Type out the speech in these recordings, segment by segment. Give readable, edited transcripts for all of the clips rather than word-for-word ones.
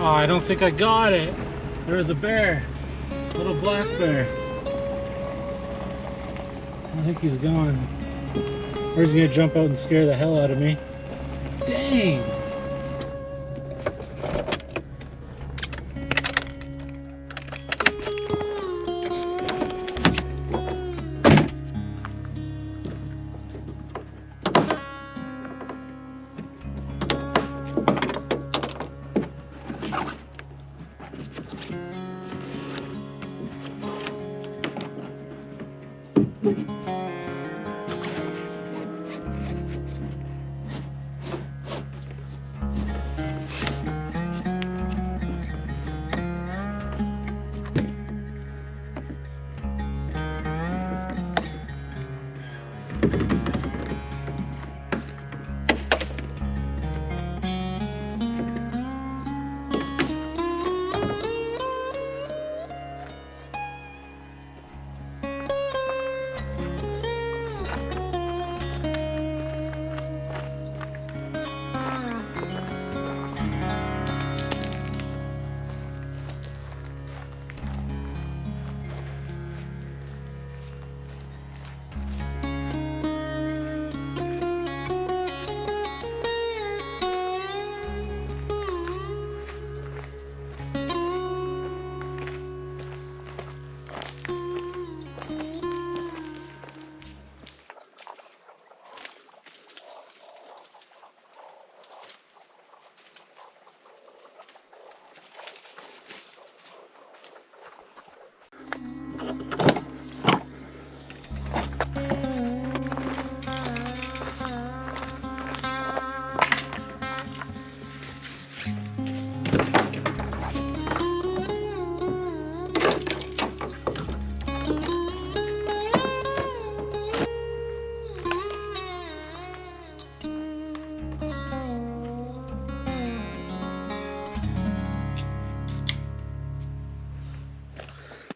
Oh, I don't think I got it. There was a bear, little black bear. I think he's gone. Or he's gonna jump out and scare the hell out of me. Dang!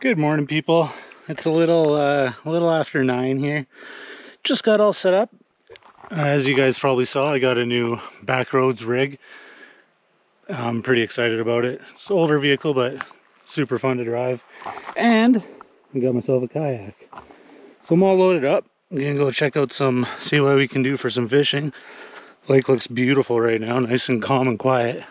Good morning, people. It's a little after 9 here. Just got all set up. As you guys probably saw, I got a new backroads rig. I'm pretty excited about it. It's an older vehicle, but super fun to drive. And I got myself a kayak. So I'm all loaded up. I'm gonna go check out see what we can do for some fishing. Lake looks beautiful right now, nice and calm and quiet.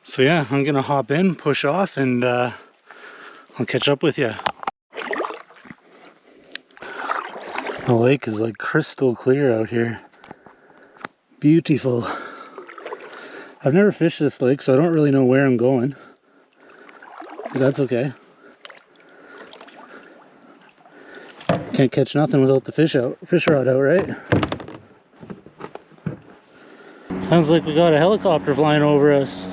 So yeah, I'm gonna hop in, push off, and I'll catch up with you. The lake is like crystal clear out here. Beautiful. I've never fished this lake, so I don't really know where I'm going. But that's okay. Can't catch nothing without the fish rod out, right? Sounds like we got a helicopter flying over us.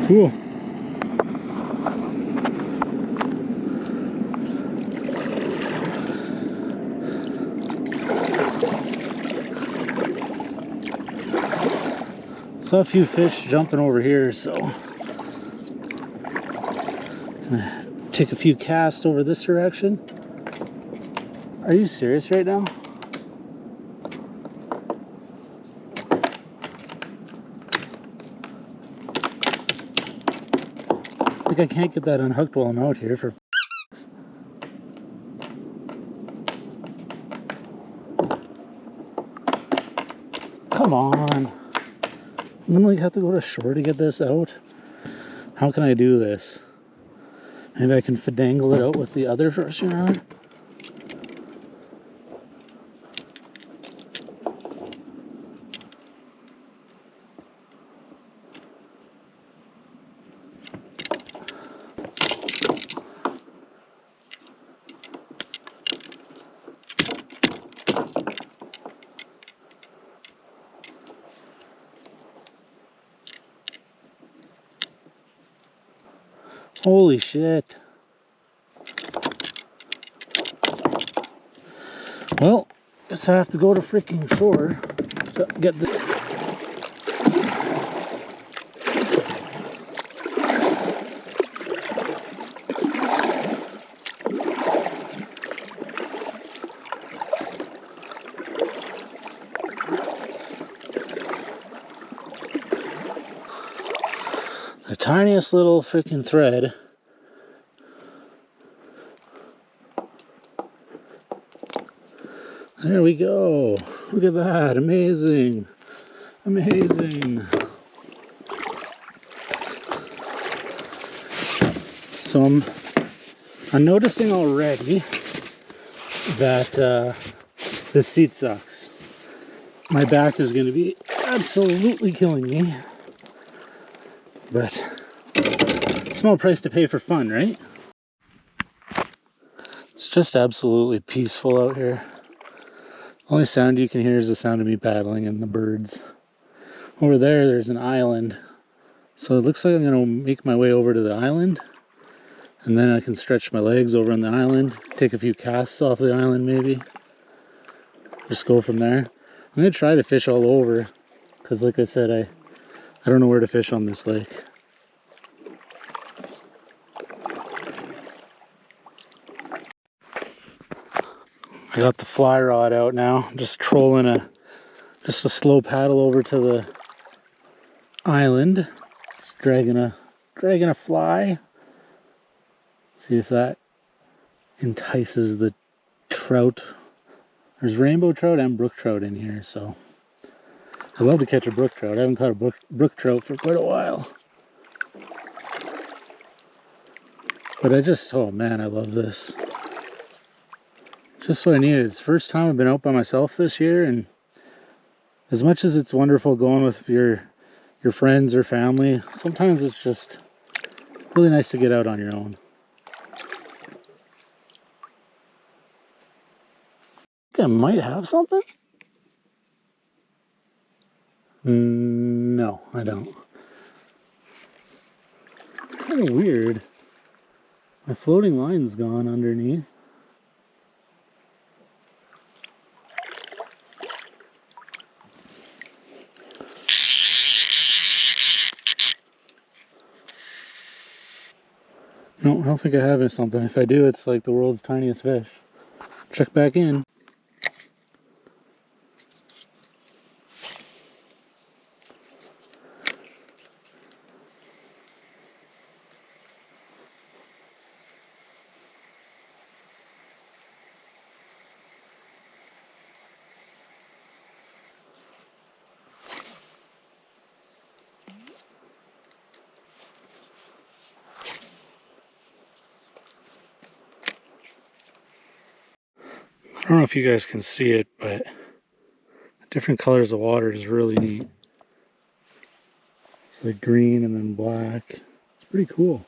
Cool. Saw a few fish jumping over here, so take a few casts over this direction. Are you serious right now? Like, I can't get that unhooked while I'm out here for Come on. I'm gonna like have to go to shore to get this out. How can I do this? Maybe I can finagle it out with the other fishing rod. Holy shit. Well, So I have to go to freaking shore to get the... the tiniest little freaking thread. There we go. Look at that. Amazing. Amazing. So I'm noticing already that this seat sucks. My back is going to be absolutely killing me. But small price to pay for fun, right? It's just absolutely peaceful out here. Only sound you can hear is the sound of me paddling and the birds. Over there, there's an island. So it looks like I'm going to make my way over to the island. And then I can stretch my legs over on the island. Take a few casts off the island maybe. Just go from there. I'm going to try to fish all over. Because like I said, I don't know where to fish on this lake. I got the fly rod out now. Just trolling just a slow paddle over to the island. Just dragging a fly. See if that entices the trout. There's rainbow trout and brook trout in here, so I'd love to catch a brook trout. I haven't caught a brook trout for quite a while. But oh man, I love this. Just what I needed. It's the first time I've been out by myself this year, and as much as it's wonderful going with your friends or family, sometimes it's just really nice to get out on your own. I think I might have something. No, I don't. It's kind of weird. My floating line's gone underneath. No, I don't think I have something. If I do, it's like the world's tiniest fish. Check back in. I don't know if you guys can see it, but the different colors of water is really neat. It's like green and then black. It's pretty cool.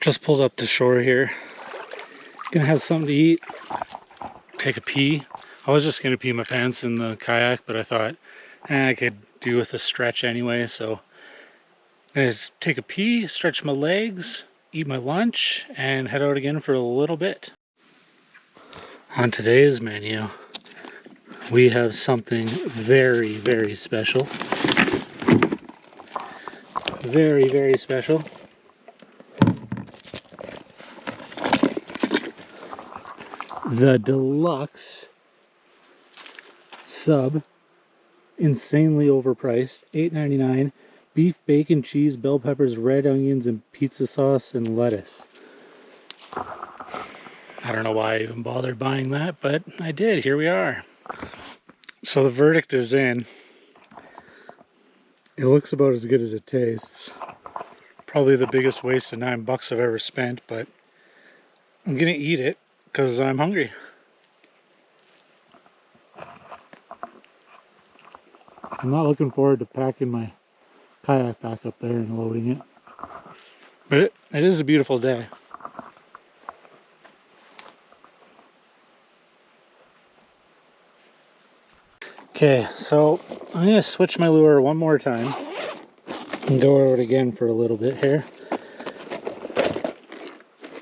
Just pulled up to shore here. Gonna have something to eat. Take a pee. I was just gonna pee my pants in the kayak, but I thought I could do with a stretch anyway, so I'm gonna just take a pee, stretch my legs, eat my lunch, and head out again for a little bit. On today's menu, we have something very, very special. Very, very special. The deluxe sub, insanely overpriced, $8.99. Beef, bacon, cheese, bell peppers, red onions, and pizza sauce and lettuce. I don't know why I even bothered buying that, but I did. Here we are. So the verdict is in. It looks about as good as it tastes. Probably the biggest waste of $9 I've ever spent, but I'm gonna eat it because I'm hungry. I'm not looking forward to packing my kayak back up there and loading it. But it is a beautiful day. Okay, so I'm gonna switch my lure one more time and go over it again for a little bit here.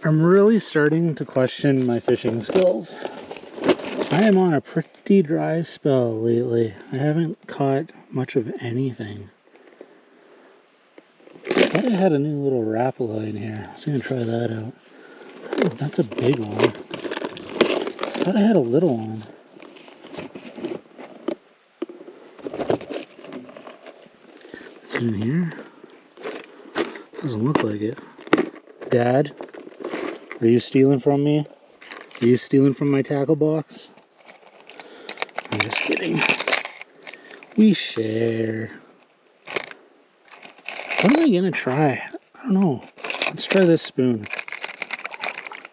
I'm really starting to question my fishing skills. I am on a pretty dry spell lately. I haven't caught much of anything. I thought I had a new little wrap line here. I was gonna try that out. Oh, that's a big one. I thought I had a little one. In here? Doesn't look like it. Dad, are you stealing from me? Are you stealing from my tackle box? I'm just kidding. We share. What am I gonna try? I don't know. Let's try this spoon.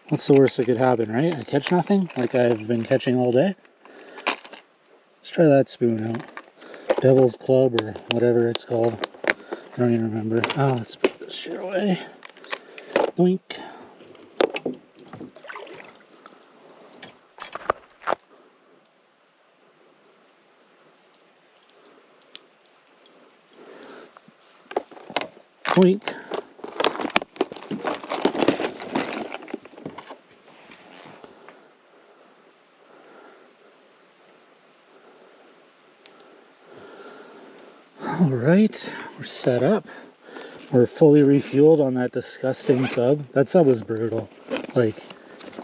What's the worst that could happen, right? I catch nothing, like I've been catching all day. Let's try that spoon out. Devil's Club or whatever it's called. I don't even remember. Oh, let's put this shit away. Boink. Boink. All right, we're set up. We're fully refueled on that disgusting sub. That sub was brutal. Like,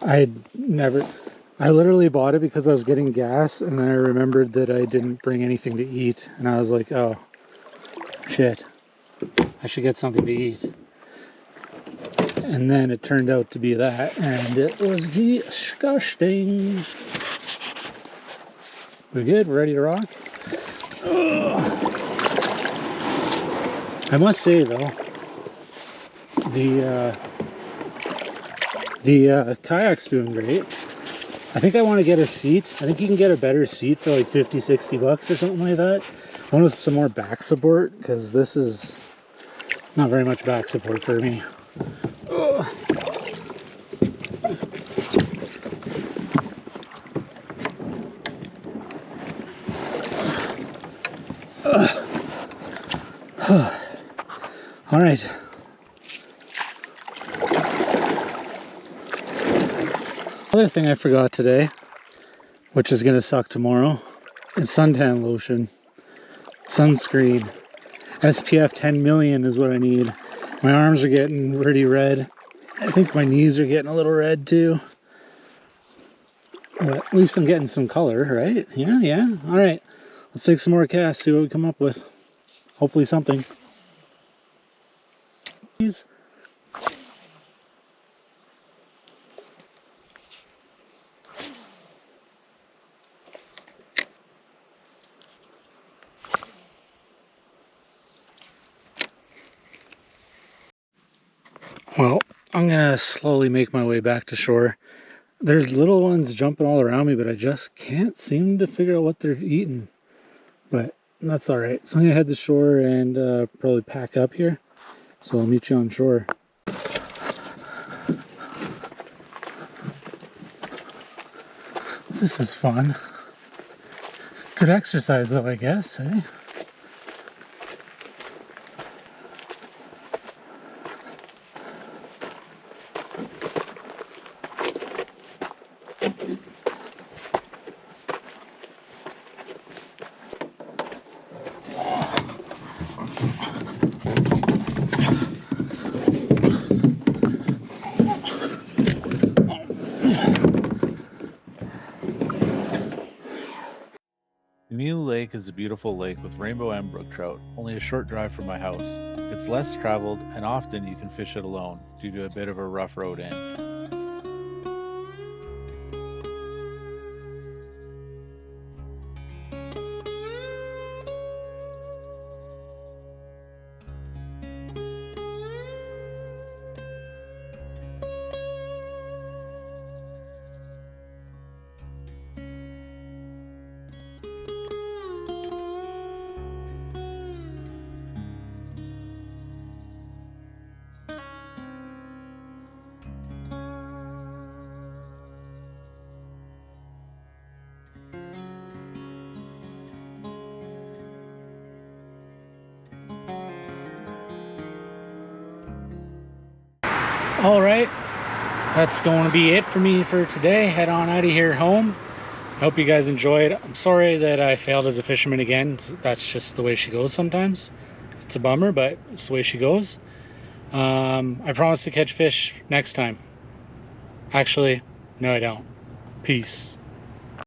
I literally bought it because I was getting gas, and then I remembered that I didn't bring anything to eat, and I was like, oh, shit, I should get something to eat. And then it turned out to be that, and it was disgusting. We're good, we're ready to rock. Ugh. I must say though, the kayak's doing great. I think I want to get a seat. I think you can get a better seat for like 50-60 bucks or something like that. One with some more back support, because this is not very much back support for me. Ugh. All right. Other thing I forgot today, which is gonna suck tomorrow, is suntan lotion, sunscreen. SPF 10 million is what I need. My arms are getting pretty red. I think my knees are getting a little red too. But at least I'm getting some color, right? Yeah. All right, let's take some more casts, see what we come up with. Hopefully something. Please. Well, I'm gonna slowly make my way back to shore. There's little ones jumping all around me, but I just can't seem to figure out what they're eating. But that's all right. So I'm gonna head to shore and probably pack up here. So I'll meet you on shore. This is fun. Good exercise though, I guess, eh? New Lake is a beautiful lake with rainbow and brook trout, only a short drive from my house. It's less traveled, and often you can fish it alone due to a bit of a rough road in. All right, that's going to be it for me for today. Head on out of here home. I hope you guys enjoyed. I'm sorry that I failed as a fisherman again. That's just the way she goes sometimes. It's a bummer, but it's the way she goes. I promise to catch fish next time. Actually, no, I don't. Peace.